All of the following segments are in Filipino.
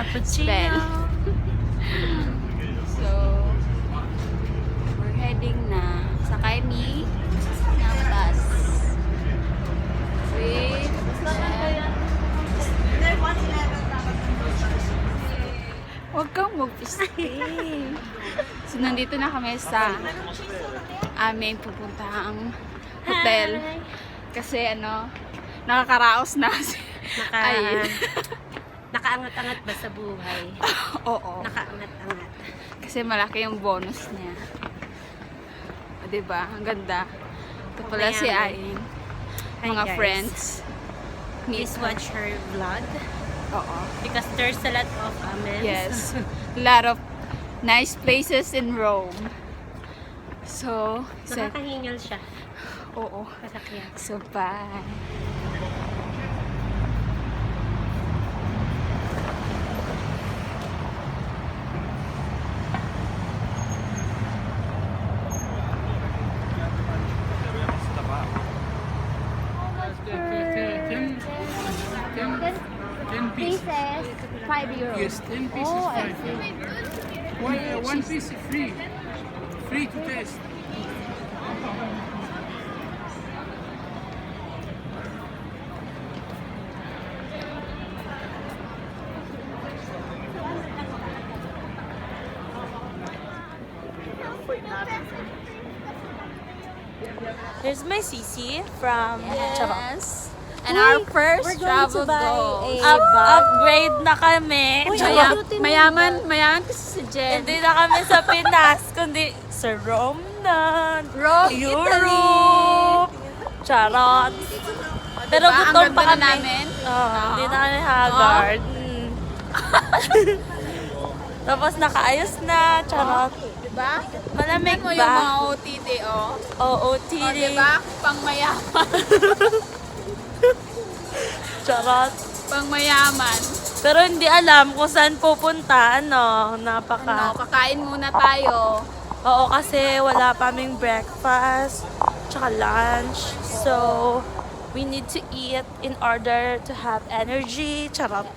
Cappuccino. So, we're heading na. Sakay ni ng bus. Wait. Huwag kang mag-stay. So, nandito na kami sa aming pupuntahang hotel. Kasi nakakaraos na. Ay. Nakaangat-angat ba sa buhay? Oo. Nakaangat-angat. Kasi malaki yung bonus niya. O, diba? Ang ganda. Ito pala si Ayin. Hi, Mga guys. friends. Please watch her vlog Oo. because there's a lot of amens. Yes. A lot of nice places in Rome. So, Nakakahingal siya. oo. Kasakyan. So, bye. Pieces, 5 euros. Yes, 10 pieces. Oh, I fine. see. One piece free. Free to taste. There's my Sisi from Charot. Yes. And our first travel goal. Upgrade na kami. Mayaman kasi si Jen. Hindi na kami sa Pinas, kundi sa Rome na. Rome, Europe. Charot. Pero Diba? Ang gutom pa ganda kami. na namin. Hindi na kami haggard. Tapos nakaayos na. Charot. Diba? Malamig Tingnan mo yung mga ba? OTD, oh. OOTD. O, diba? Pang mayaman. Charot. Pang mayaman. Pero hindi alam kung saan pupunta. Napaka... Kakain muna tayo. Oo, kasi wala pa kaming breakfast, tsaka lunch. So, we need to eat in order to have energy. Charot.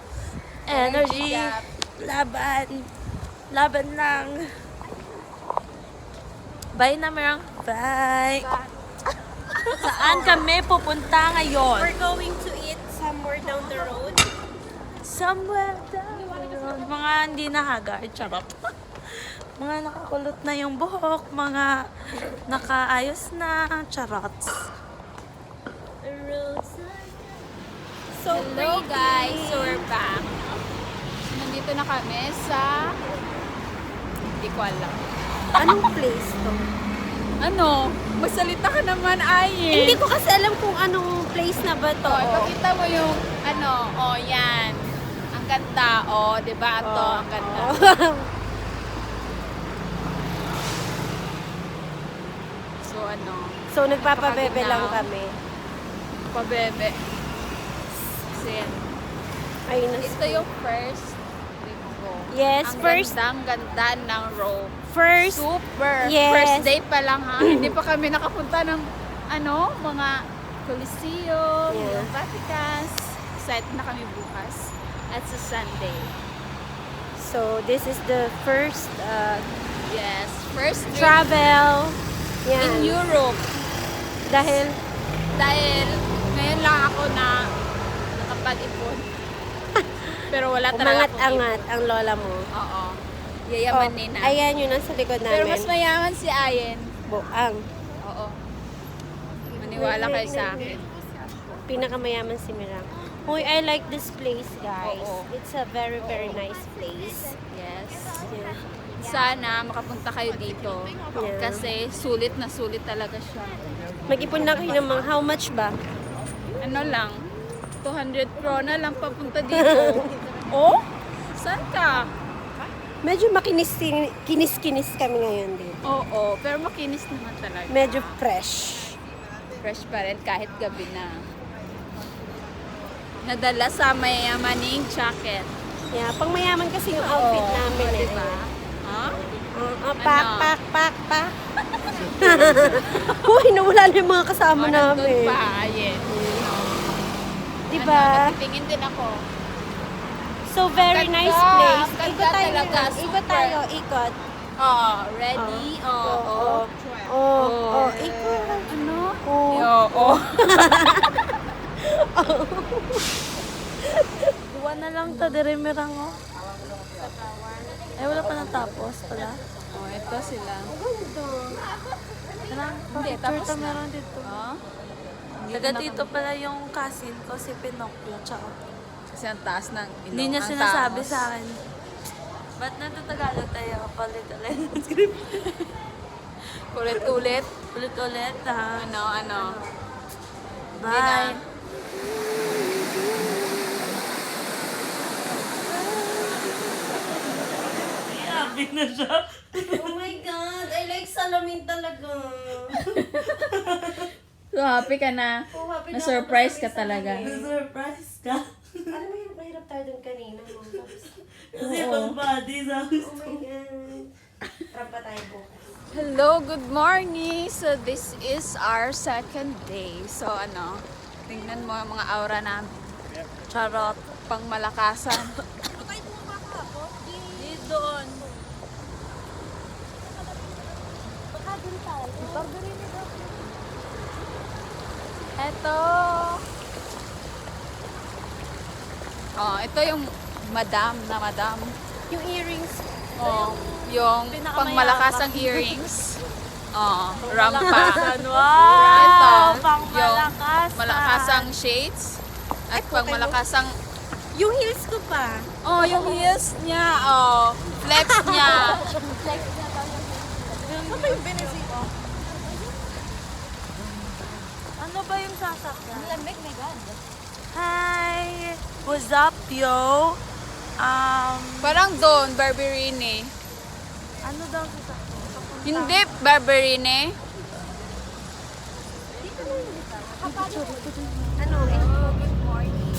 Energy. Gap. Laban. Laban lang. Bye na, Merang. Bye. Saan kami pupunta ngayon? We're going to eat somewhere down the road. Somewhere down the road. Mga hindi nahagard. Charot. Mga nakakulot na yung buhok. Mga nakaayos na. Charots. So Hello guys, so we're back. Nandito na kami sa... Hindi ko alam. anong place to? Magsalita ka naman, Ayin. Hindi ko kasi alam kung anong place na ba to. Ipakita mo yung yan. Ang ganda, di ba? Ito, ang ganda. So, So nagpapabebe lang Napakaganda. kami. pabebe. Kasi yan. Ayun na. Ito yung first trip ko. Yes, first. Ang ganda ng Rome. First. Super. Yes. First day pa lang ha. Hindi pa kami nakapunta ng mga Coliseum, Yeah. yung Vatican. Excited na kami bukas. At sa Sunday. So this is the first Yes. First trip travel. in Yan. Europe. Dahil Ngayon lang ako na nakapag-ipon. Pero wala talaga akong umangat-angat ang lola mo. ipon. Oo. Yayamanin na. Ayan yun ang sa likod Pero namin. mas mayaman si Ayen. Buang. Oo. Maniwala kayo sa akin. Pinakamayaman si Mirang. Hoy, I like this place, guys. Oo. It's a very, very nice place. Yes. Yeah. Sana makapunta kayo dito. Yeah. Kasi sulit na sulit talaga siya. Mag-ipon na kayo ng mga how much ba? Ano lang, 200 pro na lang papunta dito. Oh? Saan ka? Medyo kinis-kinis kami ngayon dito. Oo, pero makinis naman talaga. Medyo fresh. Fresh pa rin kahit gabi na. Nadala sa mayamaning jacket. Yeah, pang mayaman kasi yung outfit namin eh. Diba? Ha? Pak, pak, pak, pak. Uy, nawala na yung mga kasama Nandun namin. pa, yes. Diba? Nagtitingin din ako. So, So, very Ganda. nice place. Ganda Ikot tayo. talaga, Ikot super. tayo. Ikot. Oh, ready? Oo. Oh, ikot. Ano? Oh. Oo. Buwan na lang ta, dire mirang oh. Ay, wala pa natapos pala. Oh, ito sila. Tara, Hindi, picture tapos ta na. meron dito. Oh. Taga dito pala yung cousin ko, si Pinocchio. Tsaka, Kasi ang taas ng ilong. hindi niya ang sinasabi tangos. sa akin. Ba't nagtatagalog tayo? Palit-ulit ng script. Ulit-ulit. Ulit-ulit ha. Ano? Bye. Sabi na siya. Oh my God. I like salamin talaga. So, happy ka na. Oh, happy Na-surprise ka talaga. Surprise ka. Alam mo yung mahirap tayo dun kanina. Kasi pang body sabi Oh my God. Rampa tayo bukas. Hello, good morning. So, this is our second day. So, tingnan mo ang mga aura namin. Charot. Pang malakasan. Di doon. Eto. Oh, ito yung madam. Yung earrings. Oh, yung Pinakamayaman. pang malakasang earrings. Oh, rampa. Wow! Ito, Pang yung malakas. malakasang shades. At pang malakasang, Yung heels ko pa. oh, yung heels niya. Oh, flex niya. Ano ba yung sasakyan? Hi! What's up, yo? Parang doon, Barberini. Ano daw sasakyan? Hindi, Barberini. Ano? Good morning.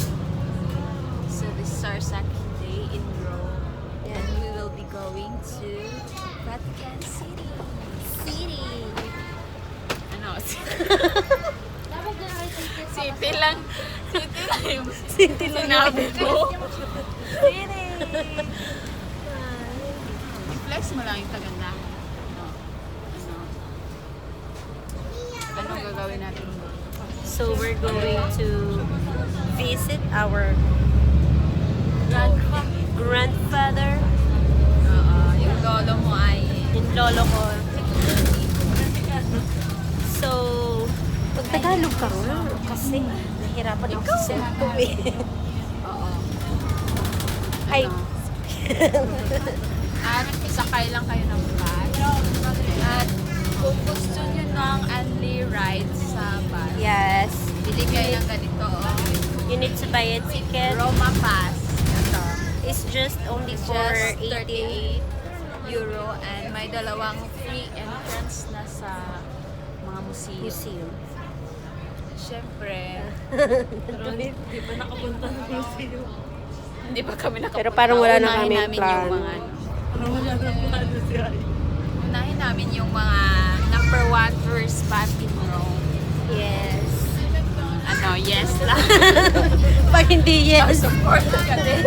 So this is our second day in Rome. And we will be going to Vatican City. Ano? City lang. City lang yung sinabi ko. I-flex mo lang yung kagandahan. Ano gagawin natin doon? So we're going to visit our grandfather. Yung lolo mo ay Yung lolo ko. So, pagtagalog ka nga. Kasi nahirapan ako sa cellphone eh. oo. Ay, At sakay lang kayo ng bus. At kung gusto nyo ng only ride sa bus, yes. bili kayo ng ganito. You need to buy a ticket. Roma Pass. Ito. It's just only for Just 80. €38 and may dalawang free entrance na sa mga museum. Museum. Siyempre, Di ba nakapunta ng museum? hindi pa kami nakapunta. Pero parang wala na Unahin kaming namin plan. Yung mga, Ano wala na plano si Ay? unahin namin yung mga number 1 tourist spot in Rome. Yes. Ano, yes lang. Pag hindi yes. Support ka din.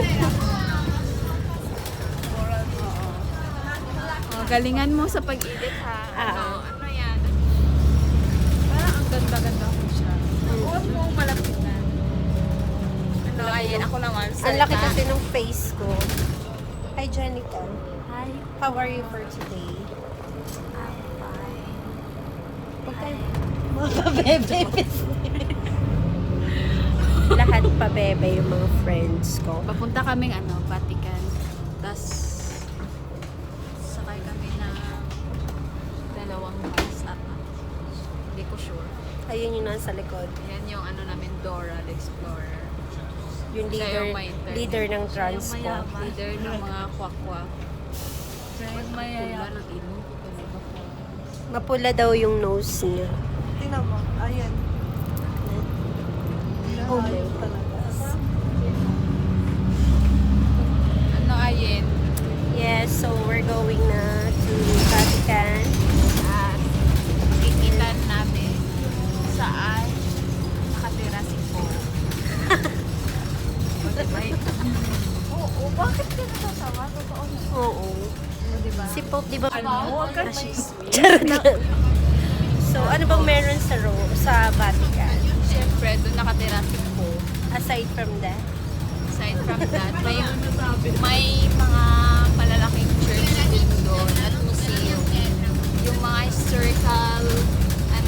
Oh, galingan mo sa pag-edit ha. Ano yan? Parang ang ganda-ganda ko siya. Huwag mo malapit na. Ano, ayan ako naman. Ang laki kasi ng face ko. Hi, Jenica. Hi. How are you for today? I'm fine. Huwag kayo mga bebe. Lahat pa bebe yung mga friends ko. Papunta kaming Vatican. Tapos, sakay kami na dalawang bus at hindi ko sure. Ayun yung nasa likod. Ayan yung namin, Dora the Explorer. Yung Siya leader, yung may internet. leader ng transpo. mayaman. Leader ng mga kwak-kwak. Siya yung mayaya. Pula ng ilong. Mapula daw yung nose niya. Tingnan mo. Ayan. Oh, Ano ayin? yes, so we're going na to Vatican. At kikitan namin saan nakatira si Paul. O, diba? Oo. Bakit ka natatawa? Totoo na. Oo. Diba? Si Pope, di ba? Huwag ka Charot lang. So, ano bang meron sa Vatican? Siyempre, doon nakatira si Pope. Aside from that? Aside from that, may mga malalaking church din doon at museum. Yung mga historical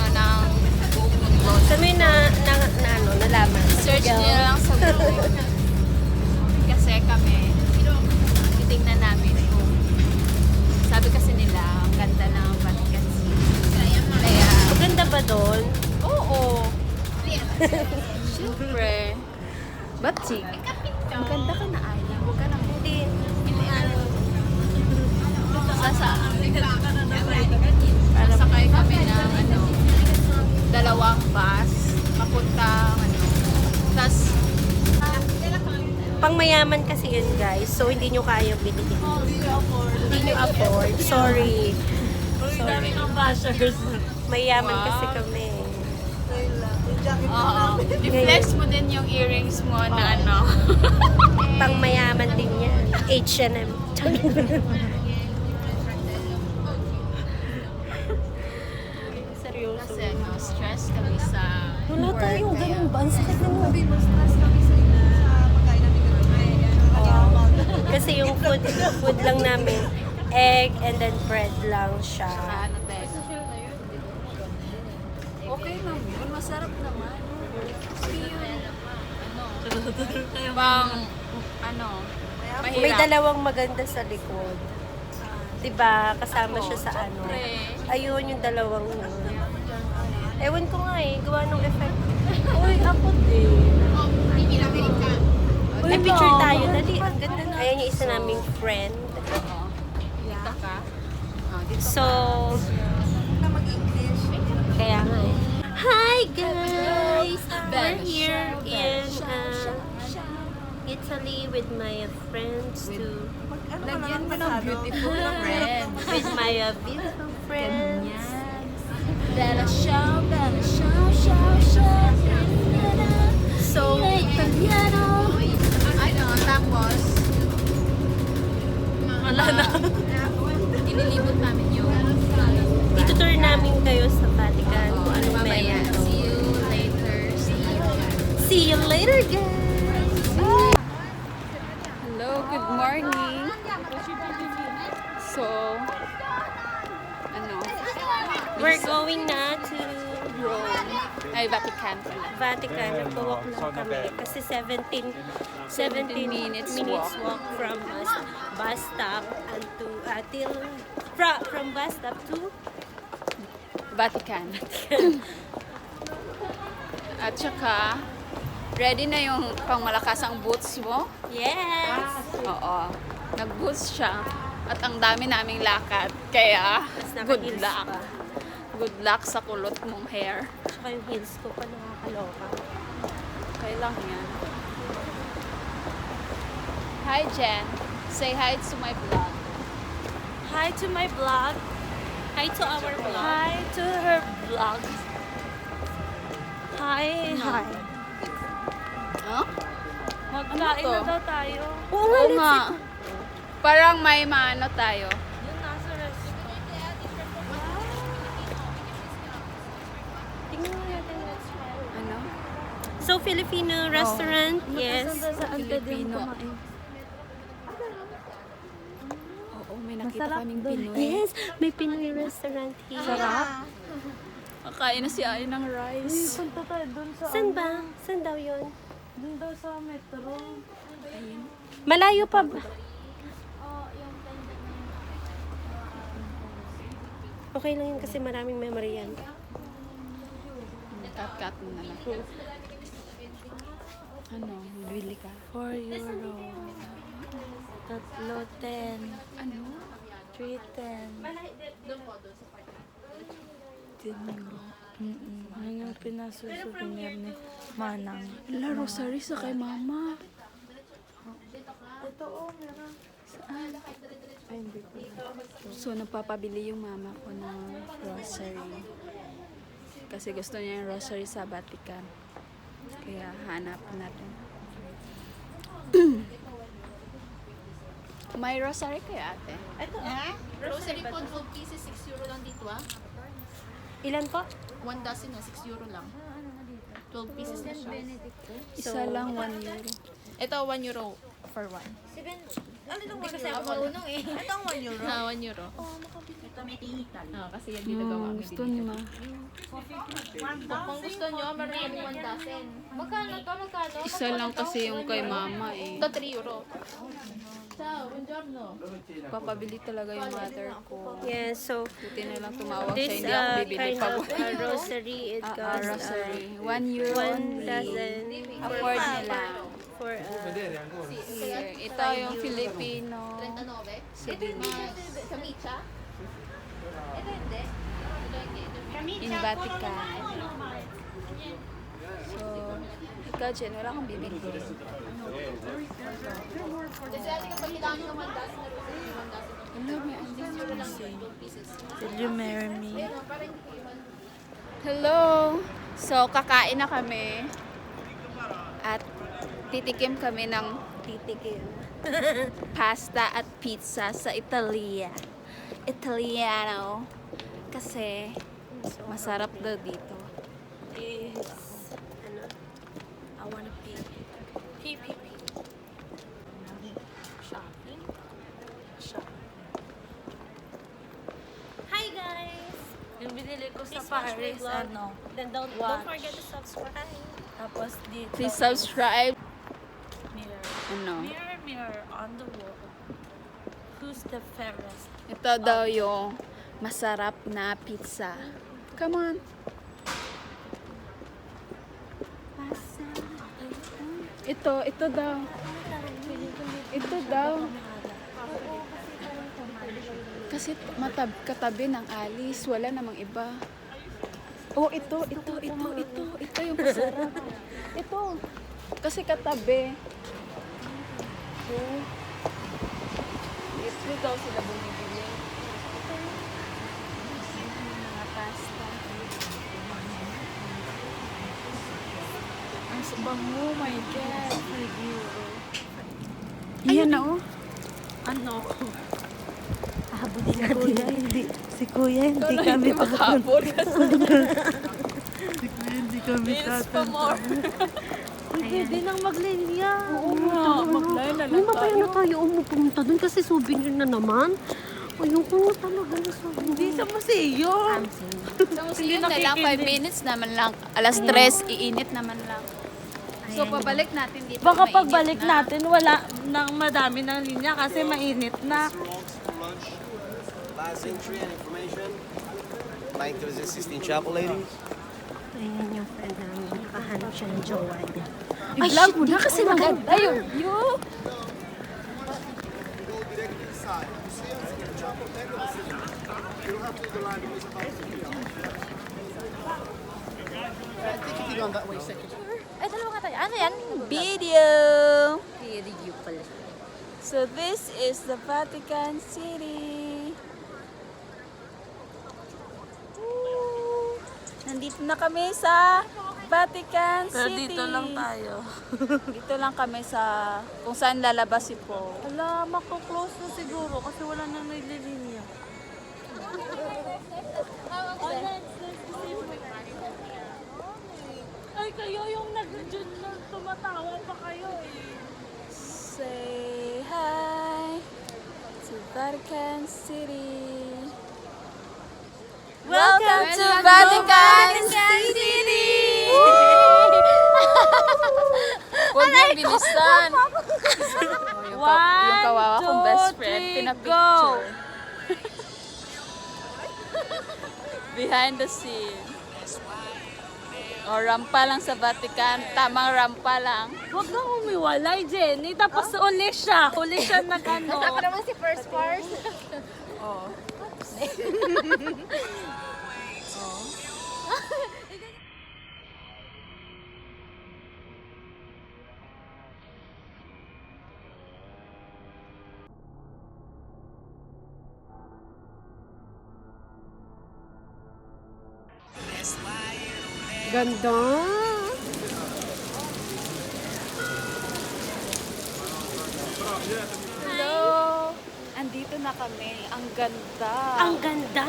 ng buong mundo. So, may nalaman. Search nyo lang sa Google. Kasi kami, titignan namin kung sabi kasi nila, ang ganda ng Vatican City. Kaya, Maganda ba doon? oo. Siyempre. Batsig. Maganda ka na ay. Huwag ka na. Hindi. Sasakay kami ng dalawang bus papuntang tas Pangmayaman kasi yun, guys. So, hindi nyo kaya bilhin. Hindi nyo afford. Sorry. Mayaman kasi kami. i-flex mo din yung earrings mo na Pangmayaman din yan. H&M. Seryoso. kasi stress kami sa Wala work. tayong Kaya, ganun ba? Ang sakit na Kasi yung food lang namin, egg and then bread lang siya. ano tayo. Okay lang yun. Masarap naman. Mahirap. May dalawang maganda sa likod. Diba? Kasama siya sa Siyempre. Ayun yung dalawang yun. Ewan ko nga gawa ng effect. Uy, ako din. May picture tayo. Dali, ang ganda na. Ayan yung isa naming friend. Dito ka. Dito So, kaya nga Hi guys! We're here in Italy with my friends to Lagyan mo ng beautiful friend. with my beautiful friends. Bella show, show. So, Italiano. Tapos, wala na. Inilibot namin yung itutour namin kayo sa Vatican kung ano mamaya. meron. See you later. See you later, guys! Hello, good morning. So, We're going na to Rome. Ay, Vatican pala. Vatican. Nagpo-walk lang kami kasi 17 minutes walk from bus stop and from bus stop to Vatican. At saka, ready na yung pangmalakasang boots mo? yes! Oo. Nag-boots siya. At ang dami naming lakad. Kaya, good naka-heels luck. pa. Good luck sa kulot mong hair. Tsaka yung heels ko pa nakakaloka. Okay lang yan. Hi, Jen. Say hi to my vlog. Hi to my vlog. Hi to our vlog. Hi to her vlog. Hi. Huh? Magkain Ano to? na daw tayo. Oo nga. Parang may maano tayo. Yun nasa restaurant. Tingnan mo natin restaurant. Ano? So, Filipino restaurant, yes. Filipino. Oo, may nakita kaming Pinoy. Yes, may Pinoy restaurant here. Sarap. Kakain na si Ay ng rice. Punta tayo dun sa Saan ba? Saan daw yun? dun daw sa metro. Malayo pa ba? Okay lang yun kasi maraming memory yan. Cut mo na lang. Ano? Bili ka? 4 euro. Tatlo 10. Ano? 310. 10 euro. Ayun yung pinasusuvenir ni Manang. La rosary sa kay mama. So, napapabili yung mama ko ng rosary. Kasi gusto niya yung rosary sa Vatican. Kaya hanap natin. May rosary kaya ate? Ito, Grocery po, 12 pieces, 6 euro lang dito ah. ilan po? 1 dozen na, 6 euro lang. 12 pieces na siya. Isa lang 1 euro. Ito, 1 euro for one. Ano itong kasi ako marunong eh. Ito ang 1 euro. 1 euro. Ito may tingitan. Kasi yan ginagawa ko Gusto ni ma. Kung gusto nyo, meron kami 1 dozen. Magkano to? Magkano? Isa lang kasi yung kay mama eh. Ito, 3 euro. Ciao, buongiorno. Papabili talaga yung mother ko. Yeah, so Buti na lang tumawag siya, this hindi ako bibili kind pa. of rosary, it costs Rosary. 1 euro 1 only. dozen Afford nila. for Here. Ito yung Filipino. 39. Souvenirs. Kamicha? In Vatican. So, ikaw Jen, wala kang bibili. Kasi ate kapag kailangan nyo ng 1 dozen na rosary, 1 dozen. Wala, may andi. 6 euro lang yun, 12 pieces. Did you marry me? Hello! So, kakain na kami. At titikim kami ng pasta at pizza sa Italia. Italiano. Kasi, masarap daw dito. is I wanna pee. Pee. Shopping. Hi guys! Yung binili ko sa Please watch my Paris, vlog. ano? Then don't Watch. forget to subscribe. Tapos dito. Please subscribe. Mirror. Ano? Mirror on the wall. Who's the fairest? Ito daw yung masarap na pizza. Come on. Ito daw. Ito daw. Kasi katabi ng Alice, wala namang iba. Oh, ito yung masarap. Ito. Kasi katabi. Oh. Ito daw sila bumibili. Mga pasta. Ang sabango, my God. 5 euro. Ayan na oh. Ano? Habulin natin. Si Kuya, hindi kami Makabot kasi. Hindi kami more. Pwede nang maglinya. Oo nga, mag-line na lang Hindi ba na tayo umupunta dun kasi souvenir na naman? Ayoko na talaga na souvenir. Hindi sa museum. So, yun na lang, 5 minutes naman lang. Alas 3, iinit naman lang. So, pabalik natin dito. Baka mainit pagbalik na. natin, wala nang madami ng linya kasi mainit na. Last entry and information. Mike, there's a Sistine Chapel, ladies. Ayan yung friend namin. Nakahanap siya ng jowa niya. I-vlog mo na kasi maganda yung view. Ay, dalawa ka tayo. Ano yan? Video. Video pala. So, this is the Vatican City. Woo! Nandito na kami sa Vatican Pero City. dito lang tayo. Dito lang kami sa kung saan lalabas si Paul. Wala, mako-close na siguro kasi wala nang naglilinya. Ay, kayo yung nag-dyan na tumatawa pa kayo eh. Say hi to Vatican City. Welcome to Vatican City! Huwag mo bilisan. Yung kawawa kong best friend, pinapicture. Behind the scene. O, rampa lang sa Vatican. Tamang rampa lang. Huwag kang umiwalay, Jenny. Tapos uli siya. Uli siya nag-ano. Ako naman si first part. Ganda. Hello! na kami. Ang ganda. Ang ganda!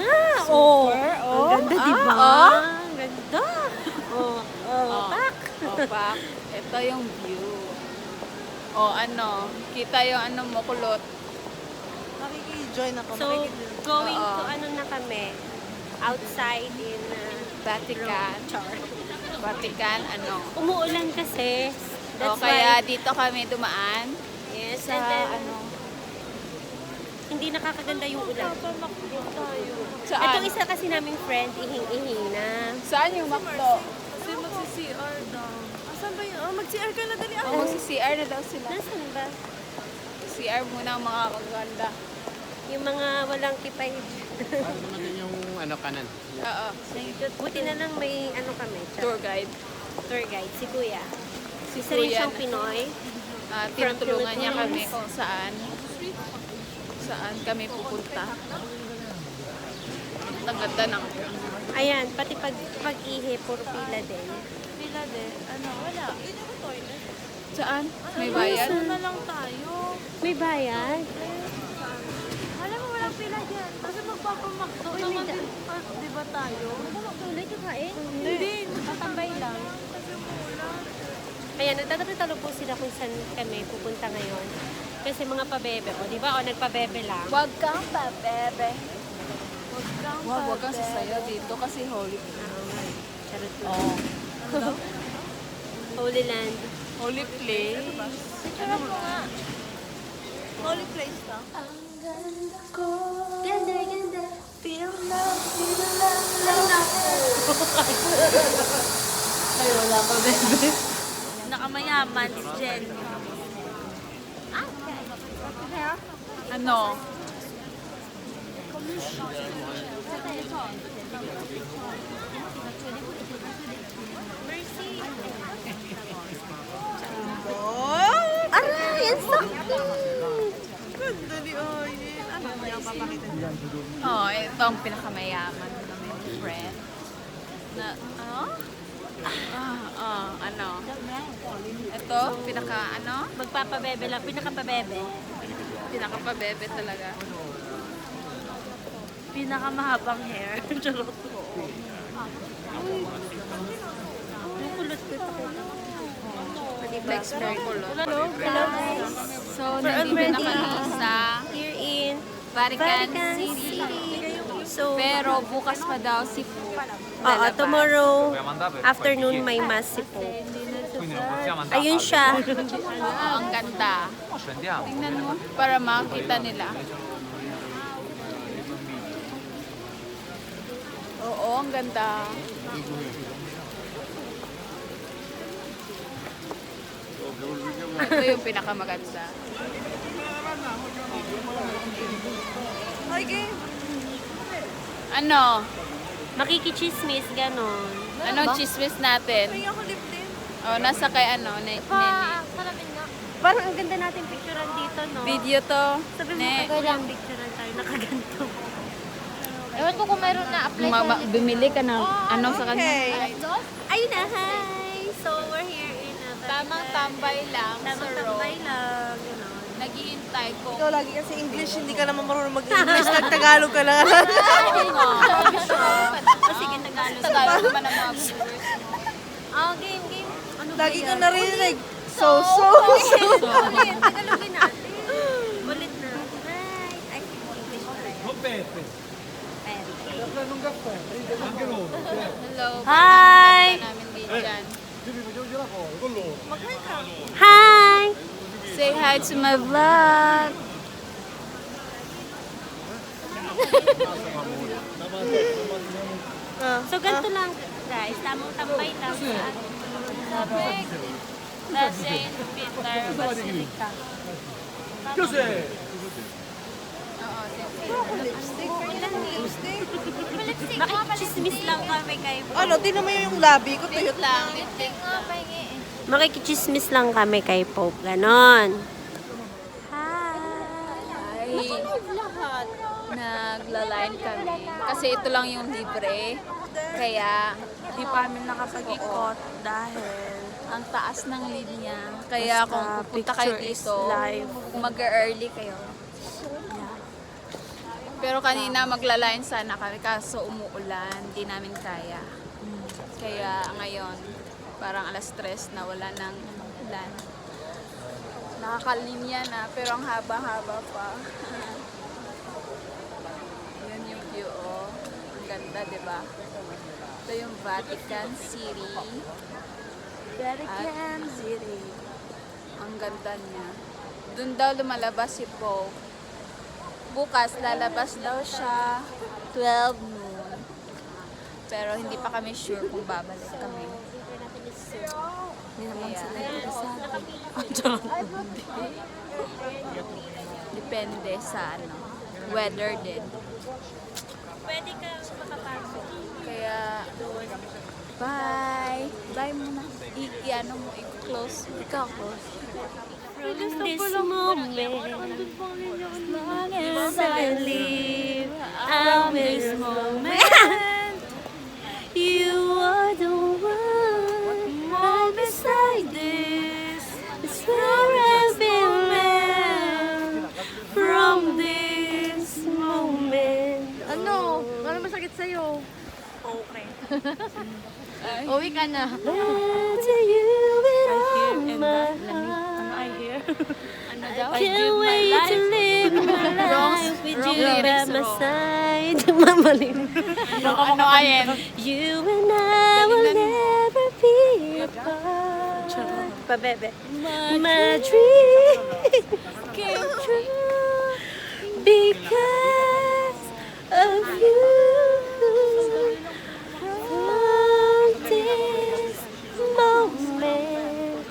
Oh, ang ganda, di ba? Ang ganda! Oh, pak! Opak. Ito yung view. O ano, kita yung ano mo, kulot. Makiki-join ako. So, going to ano na kami? Outside in Vatican. Char. Vatican, ano. Umuulan kasi. O That's kaya why, dito kami dumaan yes, sa and then, ano. hindi nakakaganda yung ulan. Saan? Itong isa kasi naming friend, ihing-ihi na. Saan yung McDo? Kasi magsi-CR daw. Asan ba yun? Oh, mag-CR ka na dali. O magsi-CR na daw sila. Nasaan ba? CR muna ang mga kaganda. Yung mga walang kipay. Ano naman yung ano kanan? Oo. Buti na lang may ano kami. Tour guide. Tour guide, si Kuya. Si Isa rin Kuya. siyang Pinoy. Tinutulungan niya kami Philippines. kung saan kami pupunta. Ang ganda ng Ayan, pati pag-ihi, puro pila din. Pila de. Ano, wala. saan? May bayan? Ano na lang tayo? May bayad? Alam mo, walang pila dyan. Kasi magpapamakdo naman din. Di ba tayo? Tuloy ka kain? Hindi. Tatambay lang. Ayan, nagtatatalo po sila kung saan kami pupunta ngayon. Kasi mga pabebe, o di ba? O nagpabebe lang. Wag kang pabebe. Wag kang sasayaw dito kasi holy. Charot lang. Holy Land. Holy place. Holy place na. Ganda, ganda. Feel love, feel love. Ay, wala pa, bebe. Nakamayaman si Jen. Ano? Aray, ang sakit. Oh, ito ang pinakamayaman namin friend. Na, ano? Ito, ano? Magpapabebe lang. Pinakapabebe. Pinakapabebe talaga. Pinakamahabang hair. Charot. Yung kulot ko ito. Flex very kulot. Hello, guys. So, nandito na kami sa Here in Vatican Vatican City. So, Pero bukas pa daw si tomorrow afternoon may mass si Pope. Ayun siya. Ang ganda. Tingnan mo para makita nila. Oo, ang ganda. Ito yung pinakamaganda. Ano? Makikichismis, ganon. Ano chismis natin? Oh, nasa kay ano, Nene. Parang ang ganda natin picturean dito, no? Video to. Sabi mo, Ne. kailang picturean tayo nakaganto. Ewan ko kung mayroon na apply Bumili ka ng ano sa kanya. Ayun na, hi! So, we're here in Tamang tambay lang sa Tamang road. tambay lang, ganon. Naghihintay ko. Ikaw lagi kasi English, hindi ka naman marunong mag-English. Nag-Tagalog ka lang. O, sige, Tagalog. Tagalog naman ang mga viewers. Oh, game. Ano ba Lagi yan? ka narinig. So. Ulit, Tagalogin natin. Ulit na. Right. I speak English already. Hello. Hi! pinapanood namin din dyan. Hi! Say hi to my vlog. So, ganito lang, guys. Tamang tambay lang sa The Saint Peter Basilica. Makikichismis lang kami kay Ano, tinan mo yung labi ko. Tuyot lang. Makikichismis lang kami kay Pope. Ganon. Ay, nagla-line kami. Kasi ito lang yung libre. Kaya, Di pa kami nakapag-ikot dahil ang taas ng linya. Kaya kung Basta pupunta kayo picture is dito, live. kung mag-early kayo, Pero kanina magla-line sana kami kaso umuulan, di namin kaya. Kaya ngayon, parang alas 3 na wala nang ulan. Nakakalinya na, pero ang haba-haba pa. Yan yung view, oh. Ang ganda, di ba? Ito yung Vatican City. Vatican City. Ang ganda niya. Doon daw lumalabas si Pope. Bukas lalabas daw siya 12 noon. Pero hindi pa kami sure kung babalik kami. Hindi naman sila interesado. Depende sa weather din. Pwede ka makapasok. Kaya, bye! Bye muna. I-ano mo, i-close. Ikaw close. From this moment, as I live, I miss moment. You are the one right beside this. It's where I've been meant. From this moment. Ano? Ano masakit sa'yo? Okay. Uwi ka na. To you with all my heart. I hear. Ano daw? Can't wait to live my life with you by lyrics my wrong. side. Mamaling. Ano ayen? You and I will never be apart. Pabebe. My dream came true because of you. From this moment,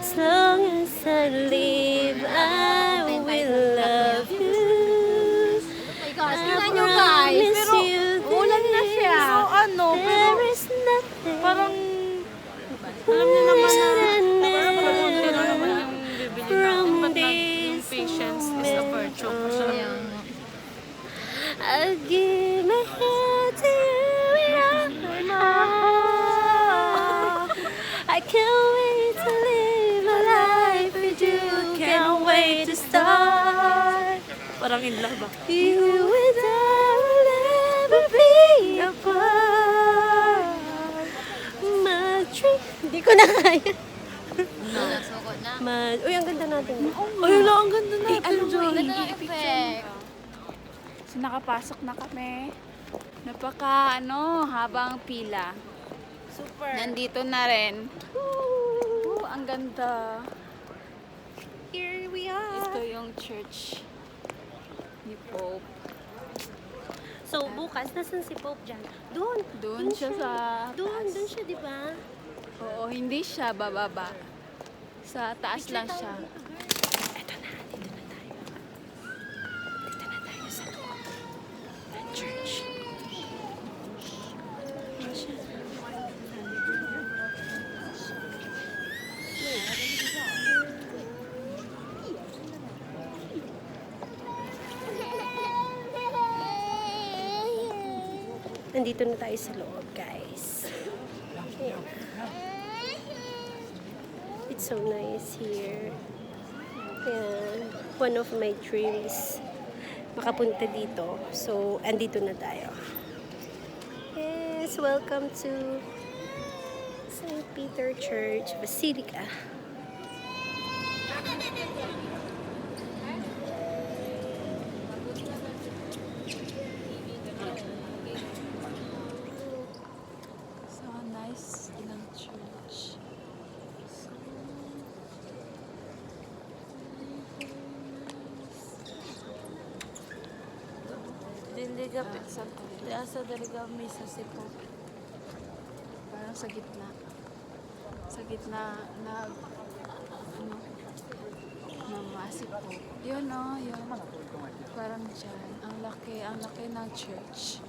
as long as I live, I will love you. Tingnan nyo guys. Pero ulan na siya. Ano, pero There is nothing. parang alam niyo naman na From konti lang naman yung bibili natin. Ba't this patience is a virtue? I'll give my heart to you with all my heart. I can't wait to live a life with you. Can't wait to start. Parang in love ah. You and I will never be apart. My dream. Hindi ko na kaya. Nasukot na. Uy, ang ganda natin. Ay, wala, ang ganda natin. Ganda ng effect. So, nakapasok na kami. Habang pila. Super. Nandito na rin. Ang ganda. Here we are. Ito yung church ni Pope. So, bukas, nasan si Pope dyan? Doon. Doon siya sa Doon taas. siya, di ba? Oo, hindi siya bababa. Sa taas lang siya. Eto na, dito na tayo. Dito na tayo sa loob ng church. Ayan siya. Nandito na tayo sa loob, guys. Ayan. It's so nice here. Ayan. One of my dreams makapunta dito. So, andito na tayo. Yes, welcome to St. Peter Church, Basilica. So nice ng church. Diliga, sa daliga misa si Pope. Parang sa gitna. Sa gitna na si Pope. Yun yun. Parang dyan. Ang laki ng church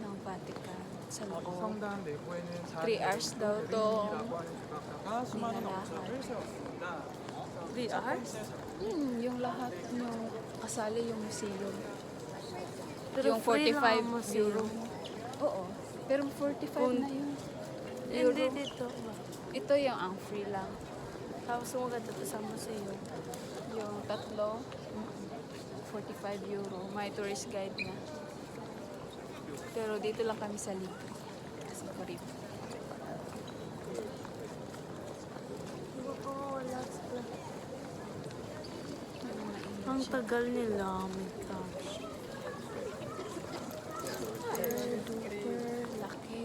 ng Vatican sa loob. 3 hours daw to nilalakad. 3 hours? Yung lahat ng kasali yung museum. Pero Yung free lang 45 ang museum. euro. Oo. Pero 45 na yun. Hindi dito. Ito yung ang free lang. Tapos maganda to sa museum. Yung tatlo, 45 euro. May tourist guide na. Pero dito lang kami sa libre. Kasi free. Ang tagal nila, my gosh. Laki.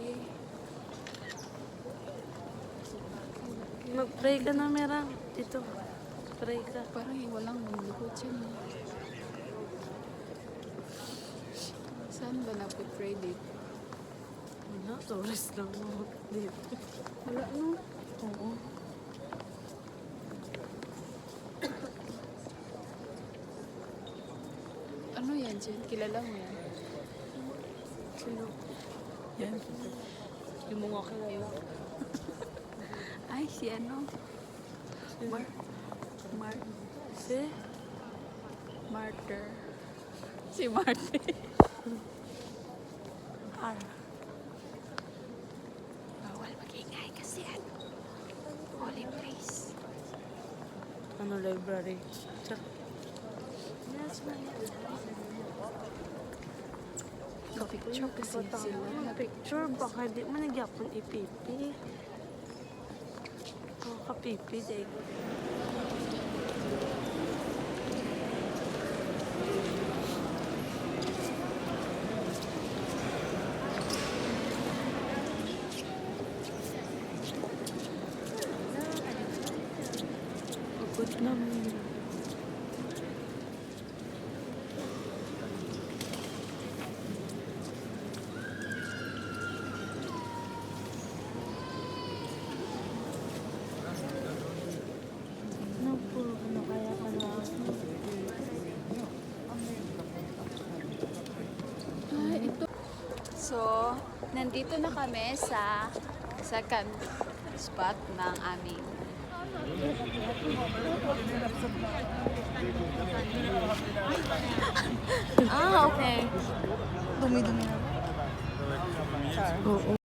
Mag-pray ka na, Mera. Dito. Pray ka. Parang walang lukot siya. No? Saan ba napipray dito? Wala, tourist lang mo dito. Wala no? Oo. Ano yan, Jen? Kilala mo yan? Sino? Yan. Hindi mo nga kilala. Ay, si ano? Si? Martyr. Si Martyr. Bawal mag-ingay kasi ano? Holy place. Ano, library? Check. Picture kasi sila. Picture, baka di mo nagyapon ipipi. Oh, kapipi, Diego. Pagod naman. Ano po? Ano kaya ka na? So, nandito na kami sa second spot ng aming Ah, okay. Dumi-dumi na. Oo.